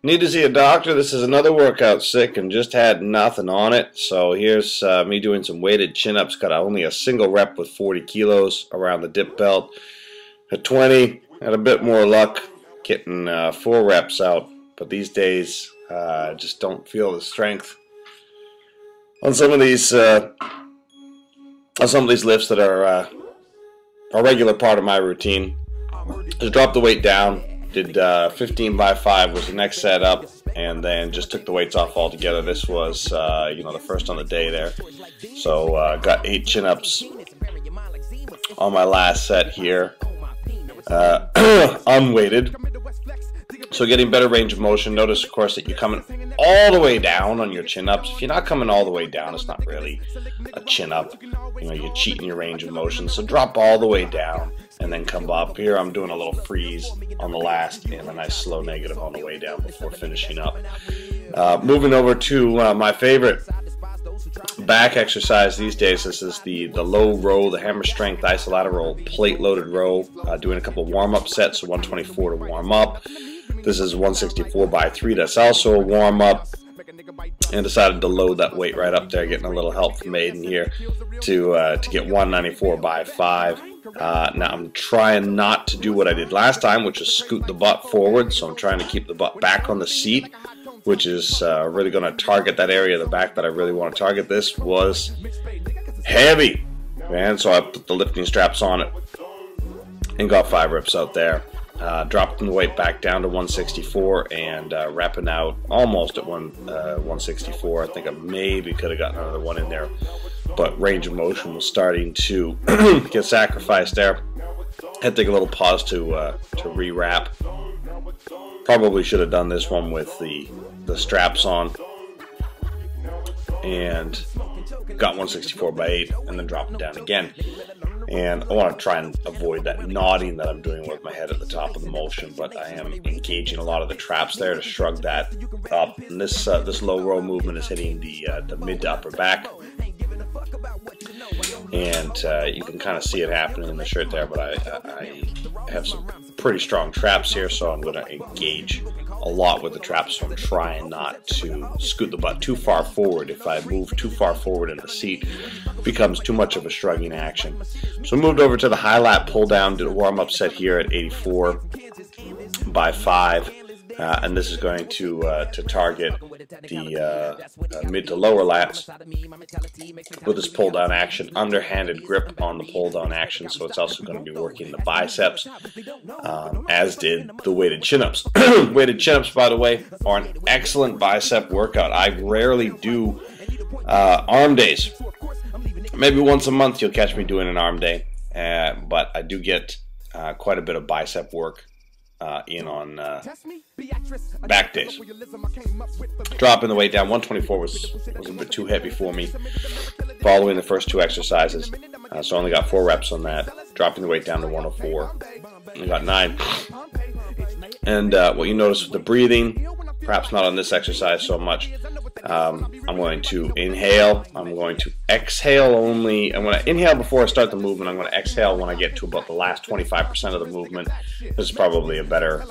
Need to see a doctor. This is another workout sick and just had nothing on it. So here's me doing some weighted chin-ups. Got only a single rep with 40 kilos around the dip belt. At 20, had a bit more luck getting 4 reps out. But these days, just don't feel the strength on some of these lifts that are a regular part of my routine. Just dropped the weight down. Did 15 by 5 was the next set up, and then just took the weights off altogether. This was, the first on the day there. So got 8 chin-ups on my last set here, unweighted. So getting better range of motion. Notice, of course, that you're coming all the way down on your chin-ups. If you're not coming all the way down, it's not really a chin-up. You're cheating your range of motion. So drop all the way down and then come up. Here I'm doing a little freeze on the last and a nice slow negative on the way down before finishing up. Moving over to my favorite back exercise these days. This is the low row, the hammer strength isolateral plate loaded row. Doing a couple warm-up sets, so 124 to warm up. This is 164 by 3. That's also a warm-up. And decided to load that weight right up there, getting a little help from Aiden here to get 194 by 5. Now I'm trying not to do what I did last time, which is scoot the butt forward. So I'm trying to keep the butt back on the seat, which is really going to target that area of the back that I really want to target. This was heavy, man. So I put the lifting straps on it and got 5 reps out there. Dropped the weight back down to 164 and wrapping out almost at 164. I think I maybe could have gotten another one in there, but range of motion was starting to get sacrificed there. Had to take a little pause to re-wrap. Probably should have done this one with the straps on and got 164 by 8 and then dropped it down again. And I want to try and avoid that nodding that I'm doing with my head at the top of the motion, but I am engaging a lot of the traps there to shrug that up. And this low row movement is hitting the mid to upper back, and you can kind of see it happening in the shirt there. But I have some pretty strong traps here, so I'm going to engage a lot with the traps. So I'm trying not to scoot the butt too far forward. If I move too far forward in the seat, it becomes too much of a shrugging action. So I moved over to the high lat pull down, did a warm up set here at 84 by 5. And this is going to target the mid to lower lats with this pull down action, underhanded grip on the pull down action. So it's also going to be working the biceps, as did the weighted chin-ups. Weighted chin-ups, by the way, are an excellent bicep workout. I rarely do arm days. Maybe once a month you'll catch me doing an arm day, but I do get quite a bit of bicep work in on back days. Dropping the weight down, 124 was a bit too heavy for me following the first 2 exercises, so I only got 4 reps on that. Dropping the weight down to 104. I got 9. And what you notice with the breathing, perhaps not on this exercise so much, I'm going to inhale, I'm going to exhale only. I'm going to inhale before I start the movement. I'm going to exhale when I get to about the last 25% of the movement. This is probably a better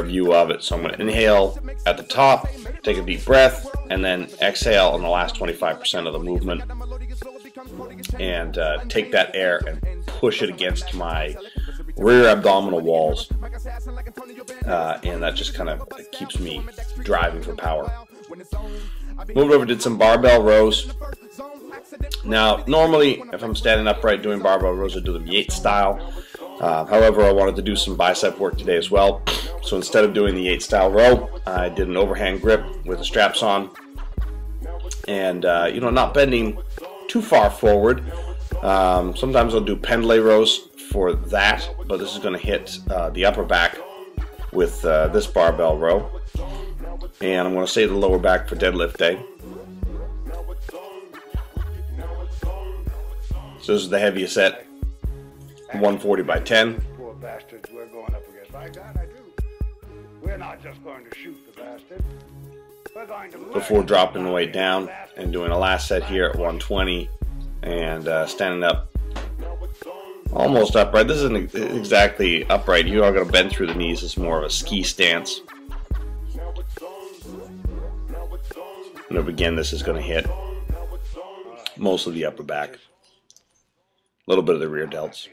view of it. So I'm going to inhale at the top, take a deep breath, and then exhale on the last 25% of the movement. And take that air and push it against my rear abdominal walls, and that just kind of keeps me driving for power. Moved over, did some barbell rows. Now, normally, if I'm standing upright doing barbell rows, I do them Yates style. However, I wanted to do some bicep work today as well. So instead of doing the Yates style row, I did an overhand grip with the straps on, and not bending too far forward. Sometimes I'll do pendlay rows for that, but this is going to hit the upper back with this barbell row, and I'm going to save the lower back for deadlift day. So this is the heaviest set, 140 by 10. Poor bastards we're going up against. By God, I do. We're not just going to shoot the bastard. We're going to before dropping the weight down and doing a last set here at 120 and standing up almost upright. This isn't exactly upright. You are going to bend through the knees. It's more of a ski stance. And again, this is going to hit most of the upper back, a little bit of the rear delts.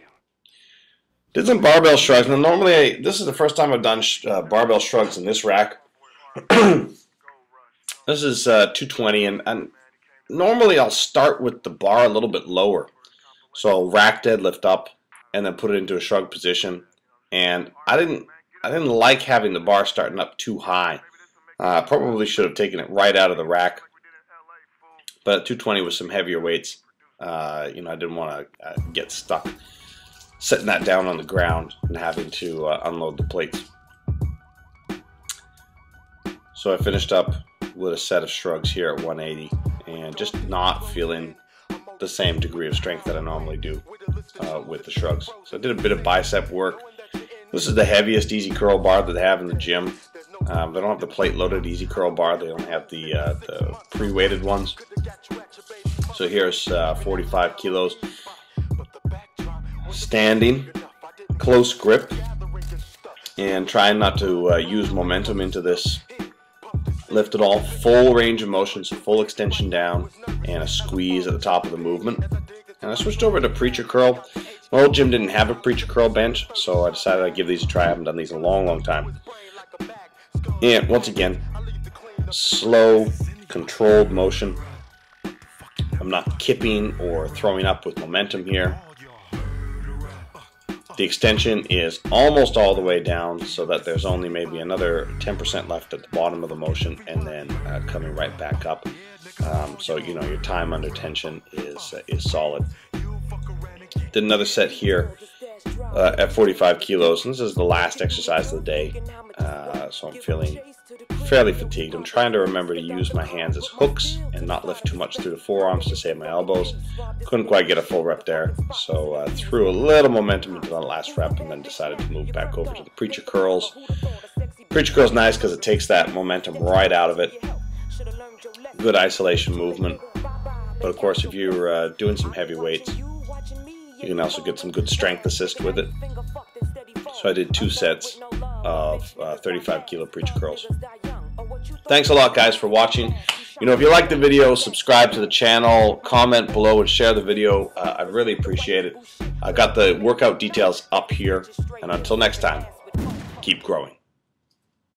Did some barbell shrugs. Now normally, this is the first time I've done barbell shrugs in this rack. This is 220, and normally I'll start with the bar a little bit lower. So I'll rack deadlift up and then put it into a shrug position. And I didn't like having the bar starting up too high. Probably should have taken it right out of the rack. But at 220 with some heavier weights, I didn't want to get stuck setting that down on the ground and having to unload the plates. So I finished up with a set of shrugs here at 180 and just not feeling the same degree of strength that I normally do with the shrugs. So I did a bit of bicep work. This is the heaviest easy curl bar that they have in the gym. They don't have the plate loaded easy curl bar. They only have the pre-weighted ones. So here's 45 kilos. Standing, close grip, and trying not to use momentum into this lift at all. Full range of motion, so full extension down and a squeeze at the top of the movement. And I switched over to preacher curl. My old gym didn't have a preacher curl bench, so I decided I'd give these a try. I haven't done these in a long time. And once again, slow, controlled motion. I'm not kipping or throwing up with momentum here. The extension is almost all the way down, so that there's only maybe another 10% left at the bottom of the motion, and then coming right back up. So your time under tension is solid. Did another set here at 45 kilos, and this is the last exercise of the day. So I'm feeling fairly fatigued. I'm trying to remember to use my hands as hooks and not lift too much through the forearms to save my elbows. Couldn't quite get a full rep there, so threw a little momentum into the last rep and then decided to move back over to the preacher curls. Preacher curls nice because it takes that momentum right out of it. Good isolation movement, but of course if you're doing some heavy weights, you can also get some good strength assist with it. So I did 2 sets of 35 kilo preacher curls. Thanks a lot, guys, for watching. If you like the video, subscribe to the channel, comment below, and share the video. I'd really appreciate it. I got the workout details up here, and until next time, keep growing.